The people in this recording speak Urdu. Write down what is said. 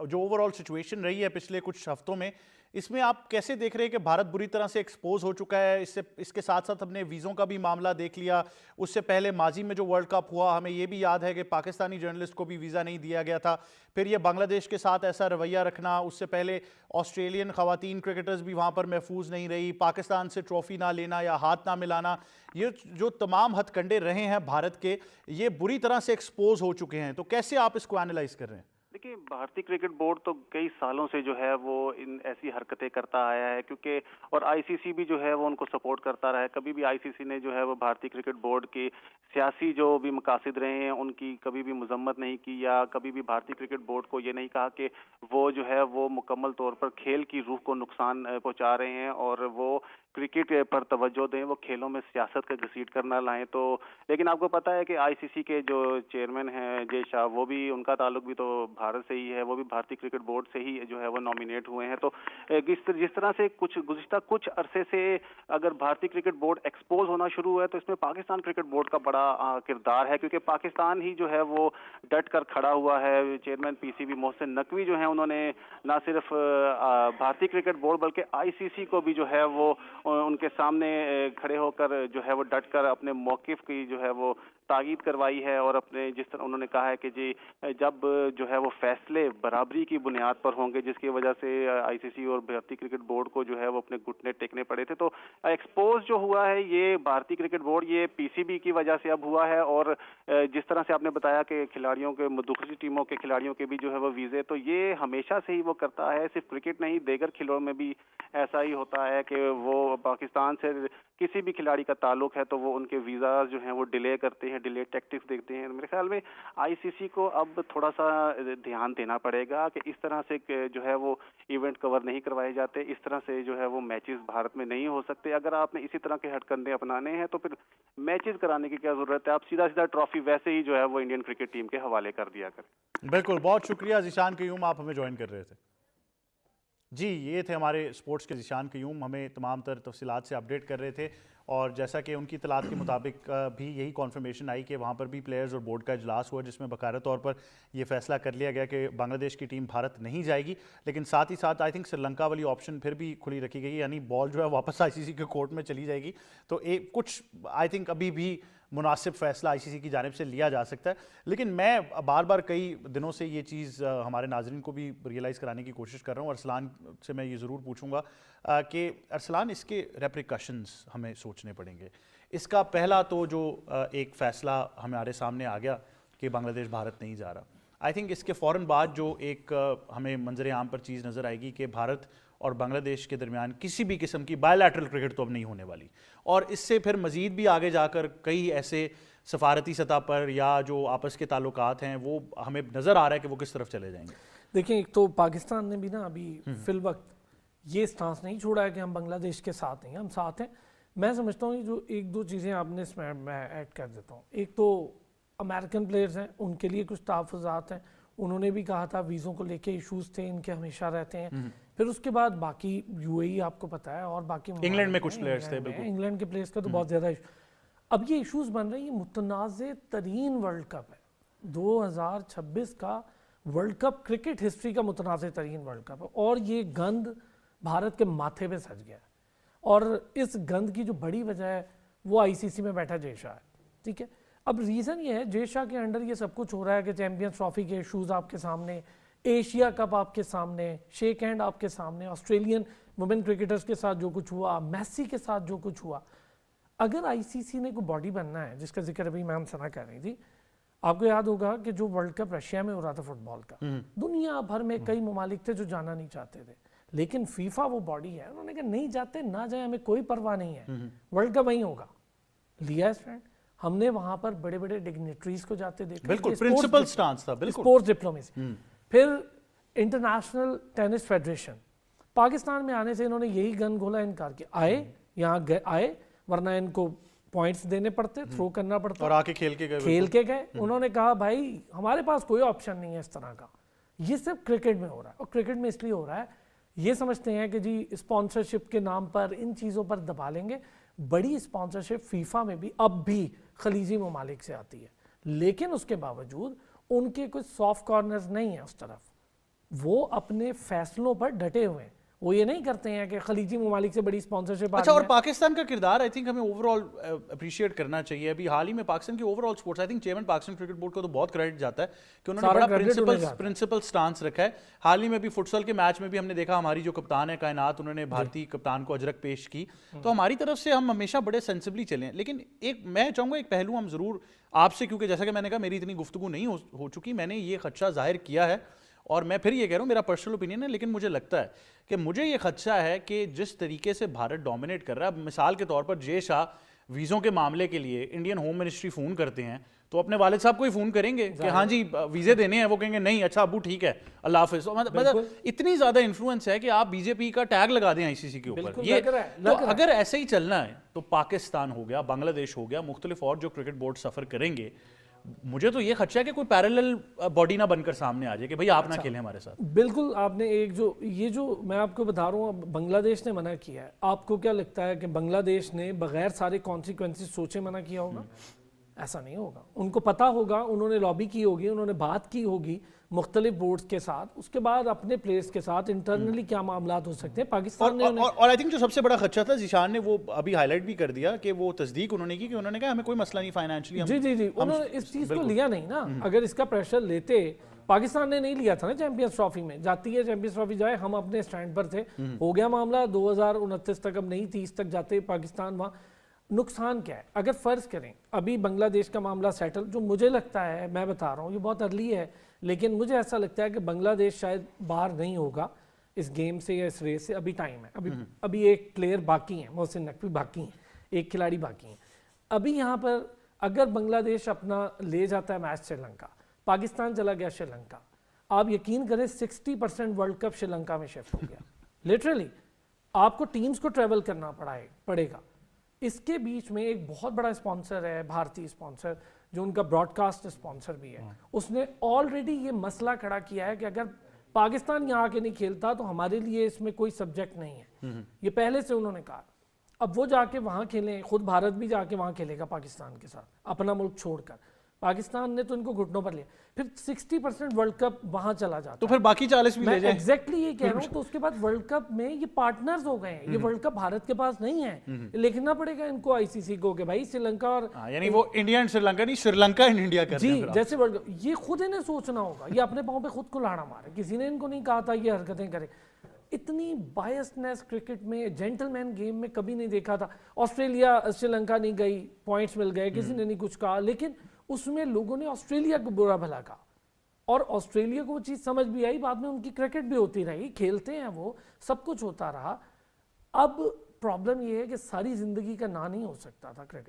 جو اوور آل سچویشن رہی ہے پچھلے کچھ ہفتوں میں، اس میں آپ کیسے دیکھ رہے ہیں کہ بھارت بری طرح سے ایکسپوز ہو چکا ہے؟ اس کے ساتھ ساتھ ہم نے ویزوں کا بھی معاملہ دیکھ لیا، اس سے پہلے ماضی میں جو ورلڈ کپ ہوا ہمیں یہ بھی یاد ہے کہ پاکستانی جرنلسٹ کو بھی ویزا نہیں دیا گیا تھا، پھر یہ بنگلہ دیش کے ساتھ ایسا رویہ رکھنا، اس سے پہلے آسٹریلین خواتین کرکٹرز بھی وہاں پر محفوظ نہیں رہی، پاکستان سے ٹرافی نہ لینا یا ہاتھ نہ ملانا، یہ جو تمام ہتھ کنڈے رہے ہیں بھارت کے، یہ بری طرح سے ایکسپوز ہو چکے ہیں، تو کیسے آپ اس کو اینالائز کر رہے ہیں؟ دیکھیے، بھارتی کرکٹ بورڈ تو کئی سالوں سے جو ہے وہ ان ایسی حرکتیں کرتا آیا ہے، کیونکہ اور آئی سی سی بھی جو ہے وہ ان کو سپورٹ کرتا رہا ہے. کبھی بھی آئی سی سی نے جو ہے وہ بھارتی کرکٹ بورڈ کی سیاسی جو بھی مقاصد رہے ہیں ان کی کبھی بھی مذمت نہیں کی، یا کبھی بھی بھارتی کرکٹ بورڈ کو یہ نہیں کہا کہ وہ جو ہے وہ مکمل طور پر کھیل کی روح کو نقصان پہنچا رہے ہیں اور وہ کرکٹ پر توجہ دیں، وہ کھیلوں میں سیاست کا گھسیٹ کرنا لائیں. تو لیکن آپ کو پتا ہے کہ آئی سی سی کے جو چیئرمین ہیں جے شاہ، وہ بھی ان کا تعلق بھی تو بھارت سے ہی ہے، وہ بھی بھارتی کرکٹ بورڈ سے ہی جو ہے وہ نامینیٹ ہوئے ہیں. تو جس طرح سے گزشتہ کچھ عرصے سے اگر بھارتی کرکٹ بورڈ ایکسپوز ہونا شروع ہوا ہے تو اس میں پاکستان کرکٹ بورڈ کا بڑا کردار ہے، کیونکہ پاکستان ہی جو ہے وہ ڈٹ کر کھڑا ہوا ہے. Chairman P C B Mohsin Naqvi جو ہیں انہوں نے نہ صرف بھارتی کرکٹ بورڈ بلکہ آئی سی سی کو بھی جو ہے وہ ان کے سامنے کھڑے ہو کر جو ہے وہ ڈٹ کر اپنے موقف کی جو ہے وہ تائید کروائی ہے، اور اپنے جس طرح انہوں نے کہا ہے کہ جی جب جو ہے وہ فیصلے برابری کی بنیاد پر ہوں گے، جس کی وجہ سے آئی سی سی اور بھارتی کرکٹ بورڈ کو جو ہے وہ اپنے گھٹنے ٹیکنے پڑے تھے، تو ایکسپوز جو ہوا ہے یہ بھارتی کرکٹ بورڈ یہ پی سی بی کی وجہ سے اب ہوا ہے. اور جس طرح سے آپ نے بتایا کہ کھلاڑیوں کے دوسری ٹیموں کے کھلاڑیوں کے بھی جو ہے وہ ویزے، تو یہ ہمیشہ سے ہی وہ کرتا ہے، صرف کرکٹ نہیں دیگر کھیلوں میں بھی ایسا ہی ہوتا ہے کہ وہ پاکستان سے کسی بھی کھلاڑی کا تعلق ہے تو وہ ان کے ویزاز جو ہیں وہ ڈیلے کرتے ہیں، ڈیلے ٹیکٹکس دیکھتے ہیں. میرے خیال میں آئی سی سی کو اب تھوڑا سا دھیان دینا پڑے گا کہ اس طرح سے جو ہے وہ ایونٹ کور نہیں کروائے جاتے، اس طرح سے جو ہے وہ میچز بھارت میں نہیں ہو سکتے. اگر آپ نے اسی طرح کے ہٹ کنڈے اپنانے ہیں تو پھر میچز کرانے کی کیا ضرورت ہے؟ آپ سیدھا ٹرافی ویسے ہی جو ہے وہ انڈین کرکٹ ٹیم کے حوالے کر دیا کریں. بالکل، بہت شکریہ ذیشان قیوم، آپ ہمیں جوائن کر رہے تھے. جی، یہ تھے ہمارے سپورٹس کے ذیشان قیوم، ہمیں تمام تر تفصیلات سے اپڈیٹ کر رہے تھے، اور جیسا کہ ان کی اطلاعات کے مطابق بھی یہی کنفرمیشن آئی کہ وہاں پر بھی پلیئرز اور بورڈ کا اجلاس ہوا جس میں باقاعدہ طور پر یہ فیصلہ کر لیا گیا کہ بنگلہ دیش کی ٹیم بھارت نہیں جائے گی، لیکن ساتھ ہی ساتھ آئی تھنک سری لنکا والی آپشن پھر بھی کھلی رکھی گئی، یعنی بال جو ہے واپس آئی سی سی کے کورٹ میں چلی جائے گی. تو کچھ آئی تھنک ابھی بھی مناسب فیصلہ آئی سی سی کی جانب سے لیا جا سکتا ہے. لیکن میں بار بار کئی دنوں سے یہ چیز ہمارے ناظرین کو بھی ریئلائز کرانے کی کوشش کر رہا ہوں. ارسلان سے میں یہ ضرور پوچھوں گا کہ ارسلان، اس کے ریپریکشنز ہمیں سوچنے پڑیں گے. اس کا پہلا تو جو ایک فیصلہ ہمارے سامنے آ گیا کہ بنگلہ دیش بھارت نہیں جا رہا، آئی تھنک اس کے فوراً بعد جو ایک ہمیں منظر عام پر چیز نظر آئے گی کہ بھارت اور بنگلہ دیش کے درمیان کسی بھی قسم کی بائی لیٹرل کرکٹ تو اب نہیں ہونے والی، اور اس سے پھر مزید بھی آگے جا کر کئی ایسے سفارتی سطح پر یا جو آپس کے تعلقات ہیں وہ ہمیں نظر آ رہا ہے کہ وہ کس طرف چلے جائیں گے. دیکھیں، ایک تو پاکستان نے بھی نا ابھی فی الوقت یہ سٹانس نہیں چھوڑا ہے کہ ہم بنگلہ دیش کے ساتھ ہیں، ہم ساتھ ہیں. میں سمجھتا ہوں جو ایک دو چیزیں آپ نے اس میں ایڈ کر دیتا ہوں. ایک تو امریکن پلیئرز ہیں، ان کے لیے کچھ تحفظات ہیں، انہوں نے بھی کہا تھا ویزوں کو لے کے ایشوز تھے ان کے ہمیشہ رہتے ہیں. پھر اس کے بعد باقی یو اے ای آپ کو پتہ ہے، اور باقی انگلینڈ میں کچھ پلیئرز تھے، بالکل انگلینڈ کے پلیئرز کا تو بہت زیادہ اب یہ ایشوز بن رہے ہیں. یہ متنازع ترین ورلڈ کپ ہے 2026 کا، ورلڈ کپ کرکٹ ہسٹری کا متنازع ترین ورلڈ کپ ہے، اور یہ گند بھارت کے ماتھے پہ سج گیا ہے. اور اس گند کی جو بڑی وجہ ہے وہ آئی سی سی میں بیٹھا جے شاہ ہے. ٹھیک ہے، اب ریزن یہ ہے جے شاہ کے انڈر یہ سب کچھ ہو رہا ہے کہ چیمپئنز ٹرافی کے ایشوز آپ کے سامنے، ایشیا کپ آپ کے سامنے، شیک ہینڈ آپ کے سامنے، آسٹریلین وومن کرکٹرز کے ساتھ جو کچھ ہوا، میسی کے ساتھ جو کچھ ہوا. اگر آئی سی سی نے کوئی باڈی بننا ہے، جس کا ذکر ابھی میم ثنا کر رہی تھی، آپ کو یاد ہوگا کہ جو ورلڈ کپ رشیا میں ہو رہا تھا فٹ بال کا، دنیا بھر میں کئی ممالک تھے جو جانا نہیں چاہتے تھے، لیکن فیفا وہ باڈی ہے، انہوں نے کہا نہیں جاتے نہ جائیں، ہمیں کوئی پرواہ نہیں ہے، ورلڈ کپ وہیں ہوگا. لیا اسٹینڈ، ہم نے وہاں پر بڑے بڑے ڈگنیٹریز کو جاتے دیکھا، بالکل پرنسپل سٹانس تھا، بالکل اسپورٹس ڈپلومیسی. پھر انٹرنیشنل ٹینس فیڈریشن پاکستان میں آنے سے انہوں نے یہی گن گھولا، انکار کیا. آئے یہاں آئے، ورنہ ان کو پوائنٹس دینے پڑتے، تھرو کرنا پڑتا، اور آ کے کھیل کے گئے. انہوں نے کہا بھائی ہمارے پاس کوئی آپشن نہیں ہے اس طرح کا. یہ صرف کرکٹ میں ہو رہا ہے، اور کرکٹ میں اس لیے ہو رہا ہے یہ سمجھتے ہیں کہ جی اسپانسرشپ کے نام پر ان چیزوں پر دبا لیں گے. بڑی اسپانسرشپ فیفا میں بھی اب بھی خلیجی ممالک سے آتی ہے، لیکن اس کے باوجود ان کے کوئی سافٹ کارنرز نہیں ہیں اس طرف. وہ اپنے فیصلوں پر ڈٹے ہوئے ہیں. وہ یہ نہیں کرتے ہیں کہ خلیجی ممالک سے بڑی سپانسرشپ. اچھا, اور پاکستان کا کردار آئی تھنک ہمیں اوور آل اپریشیٹ کرنا چاہیے. ابھی حال ہی میں پاکستان کی over all sports, I think chairman Pakistan cricket board کو تو بہت کریڈٹ جاتا ہے کہ انہوں نے بڑا پرنسپل سٹانس رکھا ہے. حال ہی میں بھی فٹسل کے میچ میں بھی ہم نے دیکھا ہماری جو کپتان ہے کائنات, انہوں نے بھارتی کپتان کو اجرک پیش کی. تو ہماری طرف سے ہم ہمیشہ بڑے سینسبلی چلے ہیں. لیکن ایک میں چاہوں گا ایک پہلو ہم ضرور آپ سے, کیونکہ جیسا کہ میں نے کہا میری اتنی گفتگو نہیں ہو چکی, میں نے یہ خدشہ ظاہر کیا ہے اور میں پھر یہ کہہ رہا ہوں میرا پرسنل اوپینین ہے, لیکن مجھے لگتا ہے کہ مجھے یہ خدشہ ہے کہ جس طریقے سے بھارت ڈومینیٹ کر رہا ہے, مثال کے طور پر جے شاہ ویزوں کے معاملے کے لیے انڈین ہوم منسٹری فون کرتے ہیں تو اپنے والد صاحب کو ہی فون کریں گے کہ ہاں جی ویزے دینے ہیں, وہ کہیں گے نہیں اچھا ابو ٹھیک ہے اللہ حافظ. مطلب اتنی زیادہ انفلوئنس ہے کہ آپ بی جے پی کا ٹیگ لگا دیں آئی سی سی کے اوپر. یہ تو اگر ایسے ہی چلنا ہے تو پاکستان ہو گیا, بنگلہ دیش ہو گیا, مختلف اور جو کرکٹ بورڈ سفر کریں گے, مجھے تو یہ خدشہ ہے کہ کوئی پیرالل باڈی نہ بن کر سامنے آ جائے کہ بھئی آپ نہ کھیلیں ہمارے ساتھ. بالکل آپ نے ایک جو میں آپ کو بتا رہا ہوں, بنگلہ دیش نے منع کیا ہے. آپ کو کیا لگتا ہے کہ بنگلہ دیش نے بغیر سارے کانسیکوینسز سوچے منع کیا ہوگا؟ ایسا نہیں ہوگا. ان کو پتا ہوگا, انہوں نے لابی کی ہوگی, انہوں نے بات کی ہوگی مختلف بورڈز کے ساتھ, اس کے بعد اپنے پلیئرز کے ساتھ انٹرنلی کیا معاملات ہو سکتے ہیں. پاکستان نے اور آئی تھنک جو سب سے بڑا خدشہ تھا ذیشان نے وہ ابھی ہائی لائٹ بھی کر دیا کہ وہ تصدیق انہوں نے کی کہ انہوں نے کہا ہمیں کوئی مسئلہ نہیں فائنینشلی. جی انہوں نے اس چیز کو لیا نہیں نا. اگر اس کا پریشر لیتے, پاکستان نے نہیں لیا تھا نا چیمپئنز ٹرافی میں. جاتی ہے چیمپئنز ٹرافی جائے, ہم اپنے سٹینڈ پر تھے, ہو گیا معاملہ 2029 تک, اب نہیں 30 تک جاتے پاکستان. وہاں نقصان کیا ہے؟ اگر فرض کریں ابھی بنگلہ دیش کا معاملہ سیٹل, جو مجھے لگتا ہے, میں بتا رہا ہوں یہ بہت ارلی ہے, لیکن مجھے ایسا لگتا ہے کہ بنگلہ دیش شاید باہر نہیں ہوگا اس گیم سے یا اس ریس سے. ابھی ٹائم ہے, ابھی ایک پلیئر باقی ہیں, محسن نقوی باقی ہیں, ایک کھلاڑی باقی ہیں. ابھی یہاں پر اگر بنگلہ دیش اپنا لے جاتا ہے میچ سری لنکا, پاکستان چلا گیا سری لنکا, آپ یقین کریں 60% ورلڈ کپ سری لنکا میں شفٹ ہو گیا. لٹرلی آپ کو ٹیمز کو ٹریول کرنا پڑے گا. اس کے بیچ میں ایک بہت بڑا اسپانسر ہے, بھارتی اسپانسر, جو ان کا براڈ کاسٹ اسپانسر بھی ہے. اس نے آلریڈی یہ مسئلہ کھڑا کیا ہے کہ اگر پاکستان یہاں آ کے نہیں کھیلتا تو ہمارے لیے اس میں کوئی سبجیکٹ نہیں ہے. یہ پہلے سے انہوں نے کہا. اب وہ جا کے وہاں کھیلیں, خود بھارت بھی جا کے وہاں کھیلے گا پاکستان کے ساتھ, اپنا ملک چھوڑ کر. پاکستان نے تو ان کو گھٹنوں پر لیا, پھر 60% ورلڈ کپ وہاں چلا جاتا, تو پھر باقی 40 بھی لے جائیں. ایگزیکٹلی یہ کہہ رہا ہوں. تو اس کے بعد ورلڈ کپ میں یہ پارٹنرز ہو گئے ہیں. یہ ورلڈ کپ بھارت کے پاس نہیں ہے, لکھنا پڑے گا ان کو آئی سی سی کو کہ بھائی سری لنکا اور یعنی وہ انڈیا اینڈ سری لنکا نہیں, سری لنکا اینڈ انڈیا کر جی جیسے ورلڈ کپ, یہ خود انہیں سوچنا ہوگا. یہ اپنے پاؤں پہ خود کو لاڑا مارے, کسی نے ان کو نہیں کہا تھا یہ حرکتیں کرے. اتنی بائسنس کرکٹ میں, جینٹل مین گیم میں کبھی نہیں دیکھا تھا. آسٹریلیا سری لنکا نہیں گئی, پوائنٹس مل گئے, کسی نے نہیں کچھ کہا, لیکن اس میں لوگوں نے آسٹریلیا کو برا بھلا کہا, اور آسٹریلیا کو وہ چیز سمجھ بھی آئی. بعد میں ان کی کرکٹ بھی ہوتی رہی, کھیلتے ہیں وہ, سب کچھ ہوتا رہا. اب پرابلم یہ ہے کہ ساری زندگی کا نہ نہیں ہو سکتا تھا کرکٹ.